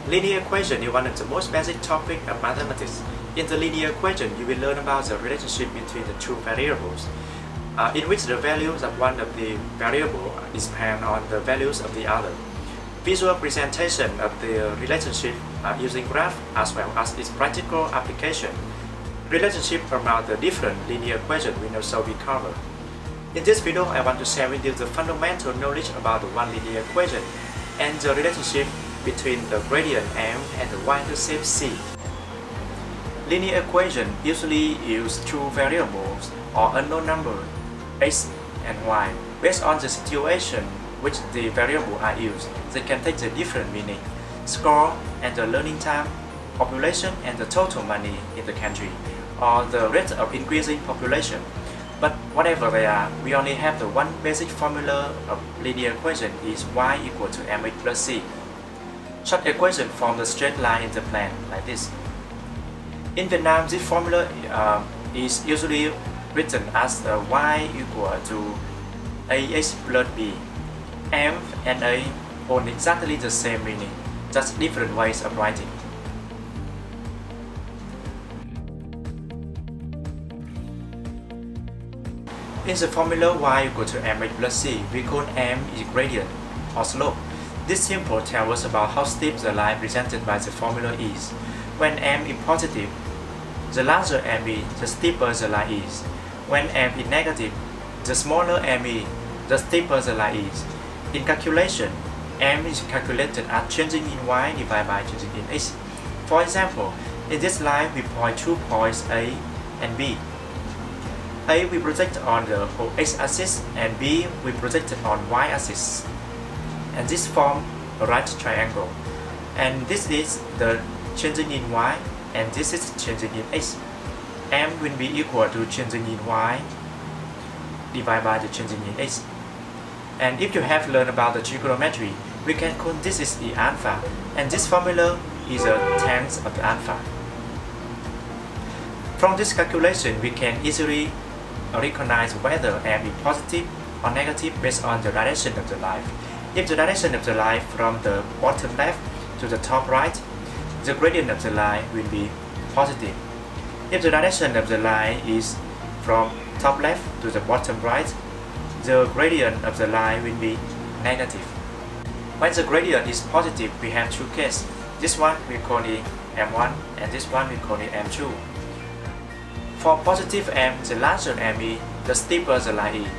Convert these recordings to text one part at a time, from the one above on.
Linear equation is one of the most basic topics of mathematics. In the linear equation, you will learn about the relationship between the two variables, in which the values of one of the variables depend on the values of the other. Visual presentation of the relationship using graph as well as its practical application. Relationship among the different linear equations will also be covered. In this video, I want to share with you the fundamental knowledge about the one linear equation and the relationship between the gradient M and the y-intercept C. Linear equations usually use two variables or unknown numbers, x and y. Based on the situation which the variables are used, they can take the different meaning, score and the learning time, population and the total money in the country, or the rate of increasing population. But whatever they are, we only have the one basic formula of linear equation is y equal to mx plus c. Such equation form the straight line in the plane like this. In Vietnam, this formula is usually written as the y equal to ax plus b. M and a hold exactly the same meaning, just different ways of writing. In the formula y equal to mx plus c, we call m is gradient or slope. This symbol tells us about how steep the line presented by the formula is. When m is positive, the larger m is, the steeper the line is. When m is negative, the smaller m is, the steeper the line is. In calculation, m is calculated as changing in y divided by changing in x. For example, in this line we point two points A and B. A we project on the x-axis and B we project on y-axis. And this forms a right triangle. And this is the changing in y and this is changing in x. M will be equal to changing in y divided by the changing in x. And if you have learned about the trigonometry, we can call this is the alpha, and this formula is a tenth of the alpha. From this calculation, we can easily recognize whether m is positive or negative based on the direction of the line. If the direction of the line from the bottom left to the top right, the gradient of the line will be positive. If the direction of the line is from top left to the bottom right, the gradient of the line will be negative. When the gradient is positive, we have two cases. This one we call it M1 and this one we call it M2. For positive M, the larger M is, the steeper the line is.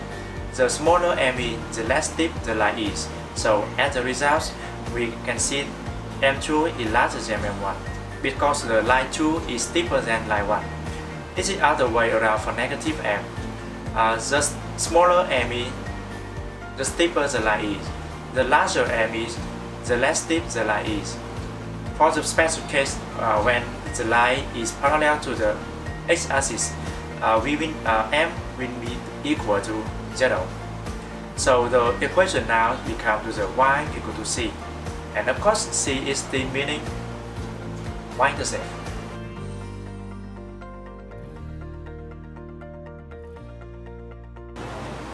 The smaller M is, the less steep the line is. So as a result, we can see M2 is larger than M1 because the line 2 is steeper than line 1. This is other way around for negative M. The smaller m is, the steeper the line is. The larger m is, the less steep the line is. For the special case, when the line is parallel to the x-axis, m will be equal to 0. So the equation now becomes to the y equal to c. And of course, c is the meaning y-intercept.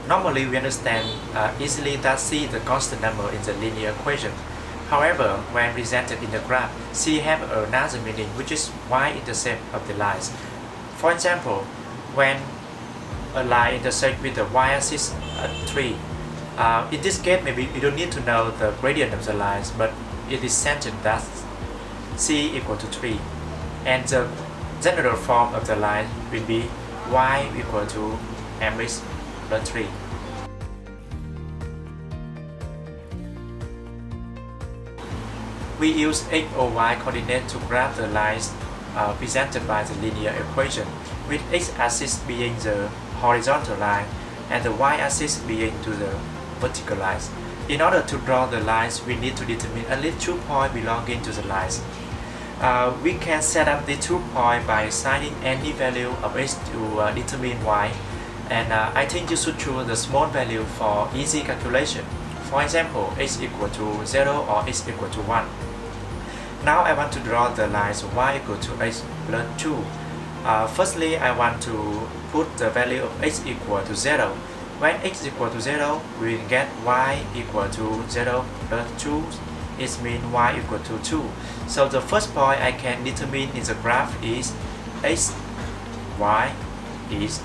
Normally, we understand easily that c is the constant number in the linear equation. However, when presented in the graph, c have another meaning, which is y-intercept of the lines. For example, when a line intersects with the y-axis at 3, in this case, maybe you don't need to know the gradient of the lines, but it is centered that c equal to 3, and the general form of the line will be y equal to mx plus 3. We use x or y coordinate to graph the lines presented by the linear equation, with x-axis being the horizontal line and the y-axis being to the vertical lines. In order to draw the lines, we need to determine at least 2 points belonging to the lines. We can set up the 2 points by assigning any value of x to determine y. And I think you should choose the small value for easy calculation. For example, x equal to 0 or x equal to 1. Now I want to draw the lines y equal to x plus 2. Firstly, I want to put the value of x equal to 0. When x equal to 0, we will get y equal to 0 plus 2 it means y equal to 2. So the first point I can determine in the graph is x, y is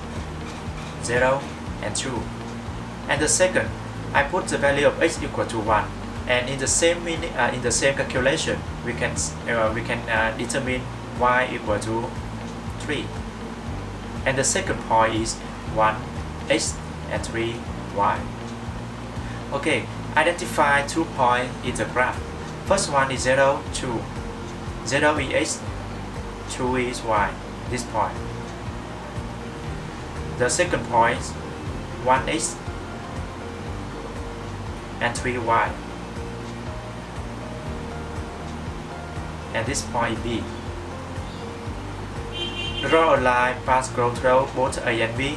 0 and 2. And the second, I put the value of x equal to 1. And in the same calculation, we can determine y equal to 3. And the second point is 1 x and 3 y. Okay, identify 2 points in the graph. First one is 0, 2. 0 is x, 2 is y, this point. The second point is 1x and 3y. And this point is B. Draw a line pass through both A and B.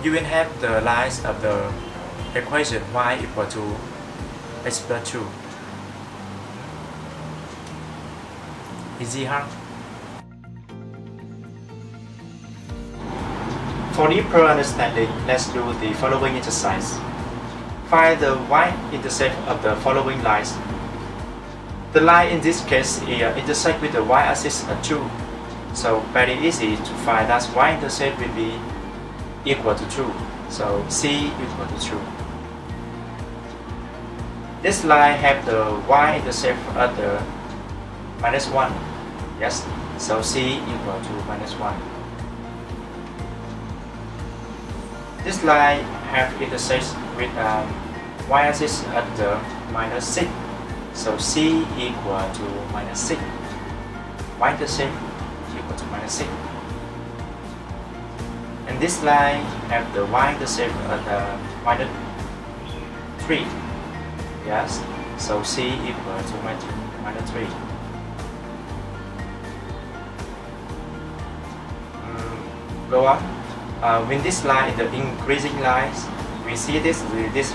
You will have the lines of the equation y equal to x plus 2. Easy, huh? For deeper understanding, let's do the following exercise. Find the y-intercept of the following lines. The line in this case intersect with the y-axis at 2. So very easy to find that y-intercept will be equal to 2. So C equal to 2. This line have the y-intercept at the -1. Yes. So C equal to -1. This line have intersect with y-axis at the -6. So C equal to -6. Y-intercept equal to -6. And this line have the y-intercept at the -3. Yes. So C equal to -3. Go up. When this line is the increasing lines, we see this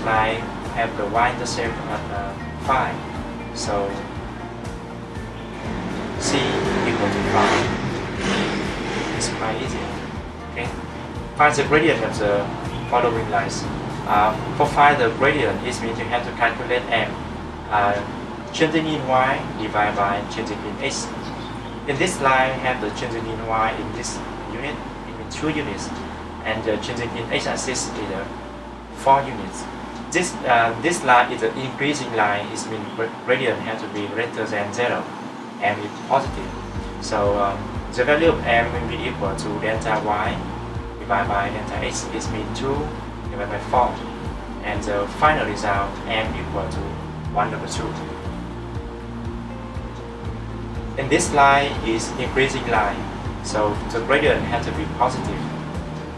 line have the y-intercept at 5. So C equal to 5. It's quite easy. Okay. Find the gradient of the following lines. For find the gradient, it means you have to calculate M. Changing in y divided by changing in x. In this line, have the changing in y in this unit, in 2 units, and the changing in x-axis is 4 units. This line is an increasing line. It means gradient has to be greater than 0. M is positive. So the value of M will be equal to delta y divided by delta x. It means 2 divided by 4. And the final result, M equal to 1/2. And this line is increasing line. So the gradient has to be positive.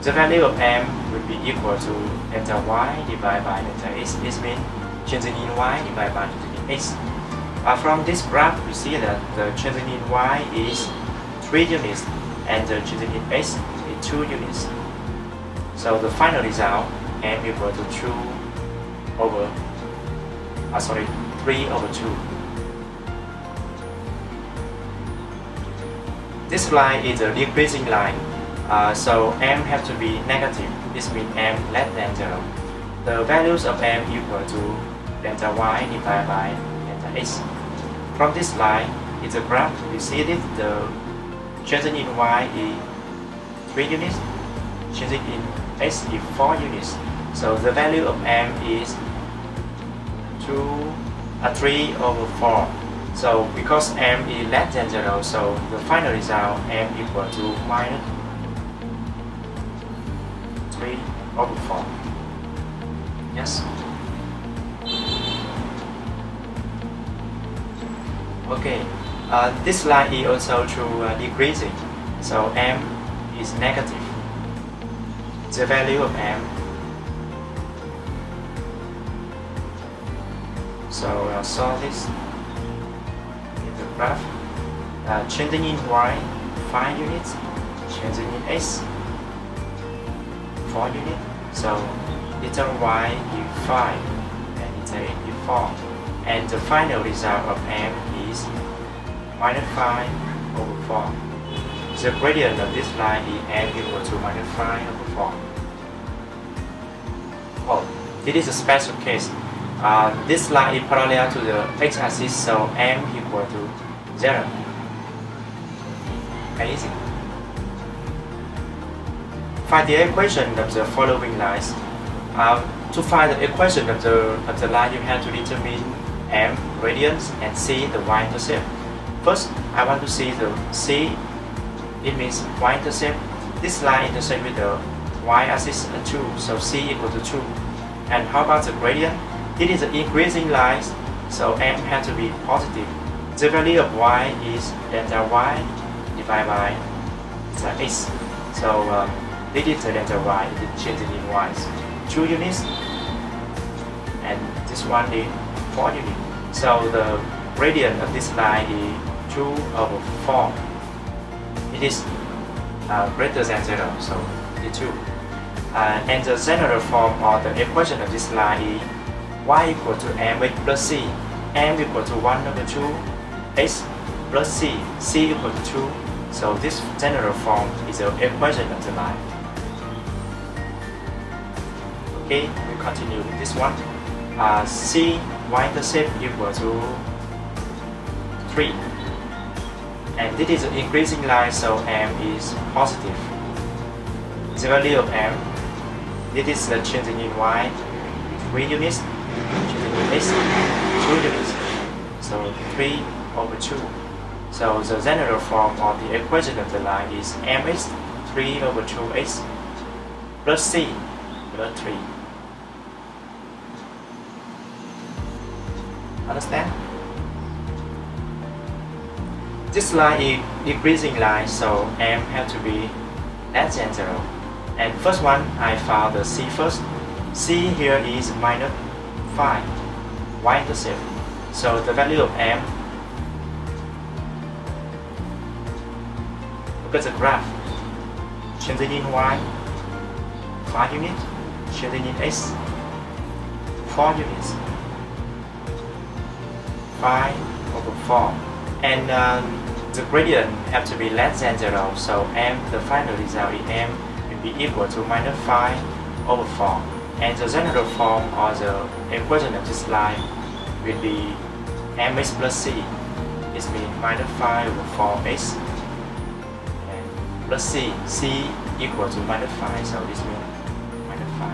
The value of M will be equal to delta y divided by delta x. This means changing in y divided by changing in x. From this graph, we see that the changing in y is 3 units and the changing in x is 2 units. So the final result, M equal to 3 over 2. This line is a decreasing line. So M has to be negative. This means M less than 0. The values of M equal to delta y divided by delta x. From this line, in the graph, we see that the changing in y is 3 units, changing in x is 4 units. So the value of M is 3 over 4. So because M is less than 0, so the final result M equal to minus 3 over 4. Yes. Okay. This line is also decreasing. So M is negative. The value of M. So solve this in the graph. Changing in y 5 units, changing in x 4 units. So little y is 5 and little x is 4. And the final result of M is minus 5 over 4. The gradient of this line is M equal to minus 5 over 4. Oh, it is a special case. This line is parallel to the x-axis, so m equal to 0. Easy. Find the equation of the following lines. To find the equation of the line, you have to determine m, radians, and c, the y-intercept. First, I want to see the c. It means y-intercept. This line intersects with the y-axis 2, so c equal to 2. And how about the gradient? It is an increasing line, so m has to be positive. The value of y is delta y divided by x. So this is the delta y, it is changing in y. 2 units, and this one is 4 units. So the gradient of this line is 2 over 4. It is greater than 0, so it is 2. And the general form of the equation of this line is y equal to mx plus c, m equal to 1 over 2, x plus c, c equal to 2. So this general form is the equation of the line. Okay, we continue with this one. C y-intercept equal to 3. And this is an increasing line, so m is positive. The value of m, this is the changing in y, 3 units, changing in x, 2 units, so 3 over 2. So the general form of the equation of the line is mx 3 over 2x plus c plus 3. Understand? This line is decreasing line, so m has to be less than 0. And first one, I found the c first. C here is minus 5, y-intercept. So the value of m, look at the graph. Changing in y, 5 units. Changing in x, 4 units. 5 over 4. And the gradient have to be less than 0, so m, the final result in m will be equal to minus 5 over 4. And the general form of the equation of this line will be mx plus c. It means minus 5 over 4x and plus c. C equal to minus 5, so this means minus 5.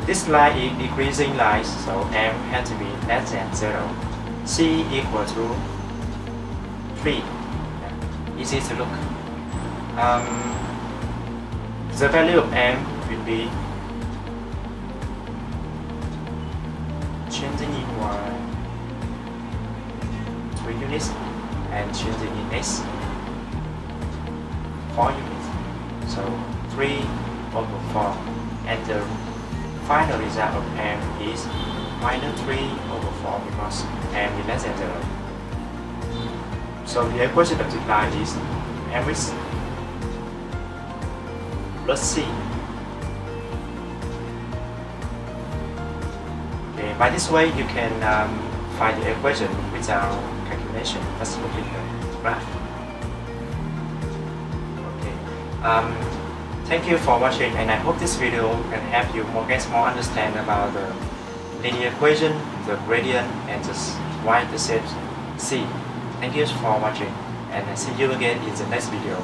This line is decreasing line, so m has to be less than 0. C equal to 3. Easy to look. The value of m will be changing in y 3 units and changing in x 4 units. So 3 over 4. And the final result of m is minus 3 over 4 because m is less than 0. So the equation of this line is mx plus c. Okay, by this way you can find the equation without calculation. Let's look at the graph. Okay. Thank you for watching, and I hope this video can help you get more understand about the linear equation, the gradient, and the y-intercept c. Thank you for watching, and I see you again in the next video.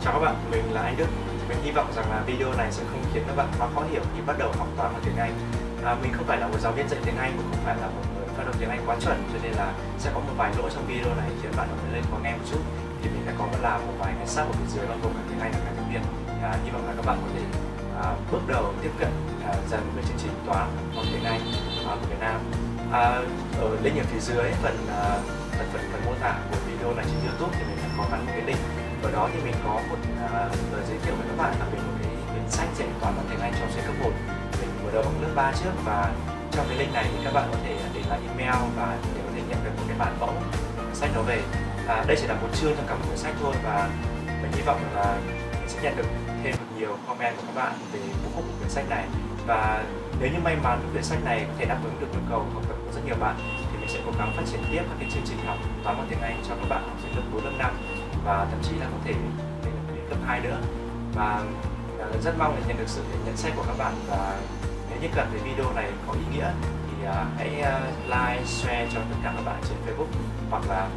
Chào các bạn, mình là anh Đức. Mình hy vọng rằng là video này sẽ không khiến các bạn quá khó hiểu khi bắt đầu học toán và tiếng Anh. Mình không phải là một giáo viên dạy tiếng Anh, cũng không phải là một người phát âm tiếng Anh quá chuẩn, cho nên là sẽ có một vài lỗi trong video này khiến bạn phải lên khó nghe một chút. Thì mình đã có làm một vài cái sách ở phía dưới bao gồm cả tiếng Anh và cả tiếng Việt. Hy vọng là các bạn có thể bước đầu tiếp cận dần với chương trình toán hoặc tiếng Anh của Việt Nam. Ở link ở phía dưới phần mô tả của video này trên YouTube thì mình đã có gắn một cái link. Ở đó thì mình có một lời giới thiệu với các bạn là về một cái quyển sách dạy toán bằng tiếng Anh cho học sinh cấp 1. Mình mở đầu bằng lớp 3 trước, và trong cái link này thì các bạn có thể để lại email và để có thể nhận được một cái bản mẫu sách đó về. Đây chỉ là một chương trong cả một quyển sách thôi, và mình hy vọng là mình sẽ nhận được thêm nhiều comment của các bạn về bố cục của quyển sách này. Và nếu như may mắn quyển sách này có thể đáp ứng được nhu cầu học tập của rất nhiều bạn thì mình sẽ cố gắng phát triển tiếp các cái chương trình học toán bằng tiếng Anh cho các bạn học sinh lớp 4, lớp 5 và thậm chí là có thể lên đến lớp 2 nữa. Và rất mong để nhận được sự nhận xét của các bạn, và nếu như cần thấy video này có ý nghĩa thì hãy like, share cho tất cả các bạn trên Facebook hoặc là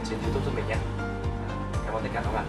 trên YouTube giúp mình nhé. Cảm ơn tất cả các bạn.